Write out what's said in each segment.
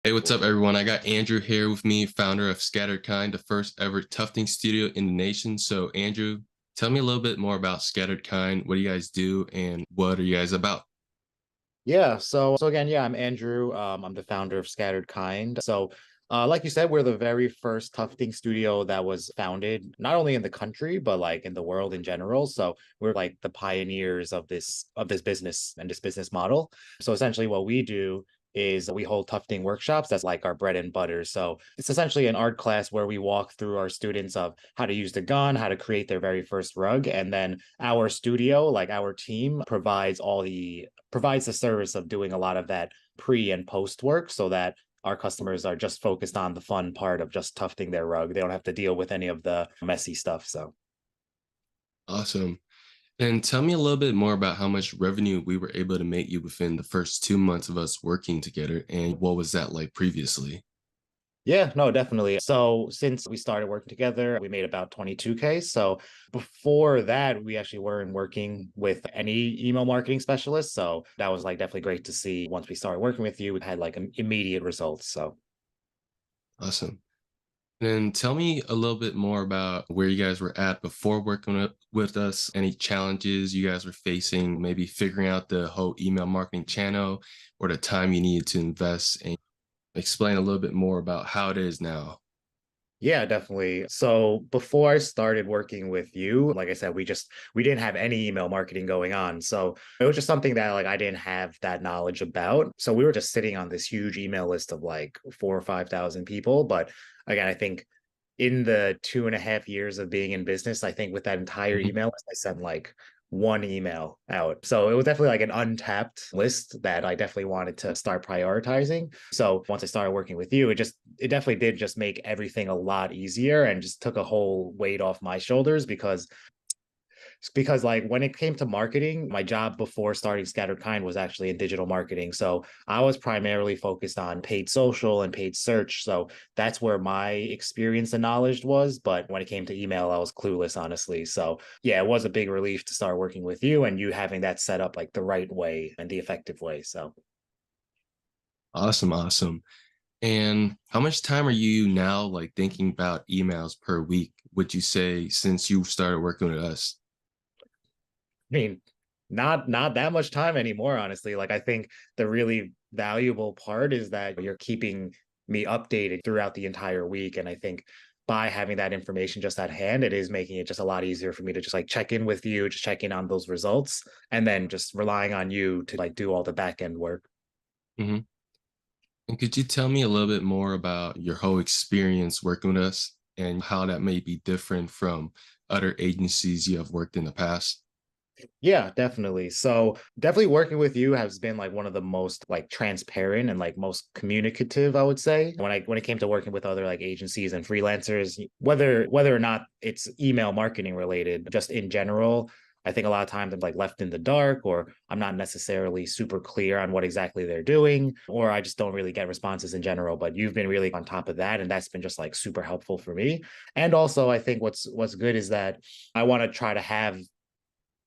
Hey, what's up, everyone? I got Andrew here with me, founder of Scattered Kind, the first ever tufting studio in the nation. So, Andrew, tell me a little bit more about Scattered Kind. What do you guys do, and what are you guys about? Yeah, I'm Andrew. I'm the founder of Scattered Kind. Like you said, we're the very first tufting studio that was founded not only in the country but like in the world in general. So we're like the pioneers of this business and this business model. So essentially, what we do is we hold tufting workshops. That's like our bread and butter. So it's essentially an art class where we walk through our students of how to use the gun, how to create their very first rug, and then our studio, like our team, provides the service of doing a lot of that pre and post work so that our customers are just focused on the fun part of just tufting their rug. They don't have to deal with any of the messy stuff. So Awesome. And tell me a little bit more about how much revenue we were able to make you within the first 2 months of us working together, and what was that like previously? yeah, no, definitely. So since we started working together, we made about 22K. So before that, we actually weren't working with any email marketing specialist. So that was like definitely great to see. Once we started working with you, we had like immediate results. So Awesome. And tell me a little bit more about where you guys were at before working with us, any challenges you guys were facing, maybe figuring out the whole email marketing channel or the time you needed to invest, and explain a little bit more about how it is now. yeah, definitely. So before I started working with you, like I said, we didn't have any email marketing going on. So it was just something that like I didn't have that knowledge about. So we were just sitting on this huge email list of like 4 or 5 thousand people. But again, I think in the 2.5 years of being in business, I think with that entire Mhm. email list, I sent like one email out. So it was definitely like an untapped list that I definitely wanted to start prioritizing. So once I started working with you, it definitely did just make everything a lot easier and just took a whole weight off my shoulders because like when it came to marketing, my job before starting Scattered Kind was actually in digital marketing. So I was primarily focused on paid social and paid search. So that's where my experience and knowledge was. But when it came to email, I was clueless, honestly. So yeah, it was a big relief to start working with you and you having that set up like the right way and the effective way. So Awesome, awesome. And how much time are you now like thinking about emails per week, would you say, since you started working with us? I mean, not that much time anymore, honestly. Like I think the really valuable part is that you're keeping me updated throughout the entire week. And I think by having that information just at hand, it is making it just a lot easier for me to just like check in with you, just check in on those results, and then just relying on you to like do all the back end work. Mhm. And could you tell me a little bit more about your whole experience working with us and how that may be different from other agencies you have worked in the past? Yeah, definitely. So definitely working with you has been like one of the most like transparent and like most communicative, I would say. When it came to working with other like agencies and freelancers, whether or not it's email marketing related, just in general, I think a lot of times I'm like left in the dark or I'm not necessarily super clear on what exactly they're doing, or I just don't really get responses in general. But you've been really on top of that, and that's been just like super helpful for me. And also I think what's good is that I want to try to have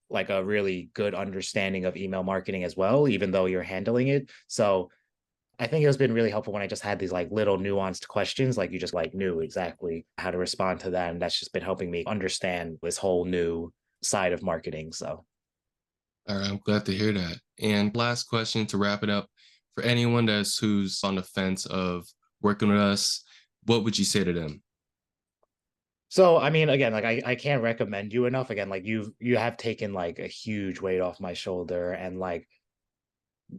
like a really good understanding of email marketing as well, even though you're handling it. So I think it's been really helpful when I just had these like little nuanced questions, like you just like knew exactly how to respond to that. And that's just been helping me understand this whole new side of marketing. So All right, I'm glad to hear that. And last question to wrap it up, for anyone who's on the fence of working with us, what would you say to them? I mean, again, like I can't recommend you enough. Again, like you have taken like a huge weight off my shoulder. And like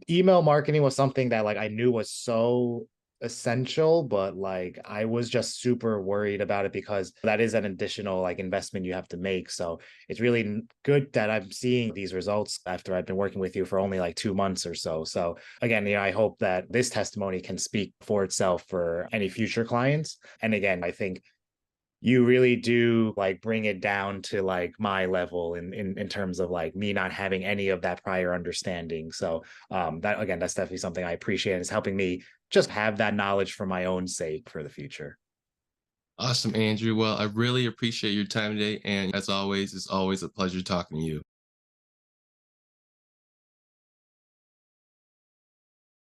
email marketing was something that like I knew was so essential, but like I was just super worried about it because that is an additional like investment you have to make. So it's really good that I'm seeing these results after I've been working with you for only like 2 months or so. So again, I hope that this testimony can speak for itself for any future clients. And again, I think you really do like bring it down to like my level in terms of like me not having any of that prior understanding. So that again, that's definitely something I appreciate, and it's helping me just have that knowledge for my own sake for the future. Awesome, Andrew. Well, I really appreciate your time today. And as always, it's always a pleasure talking to you.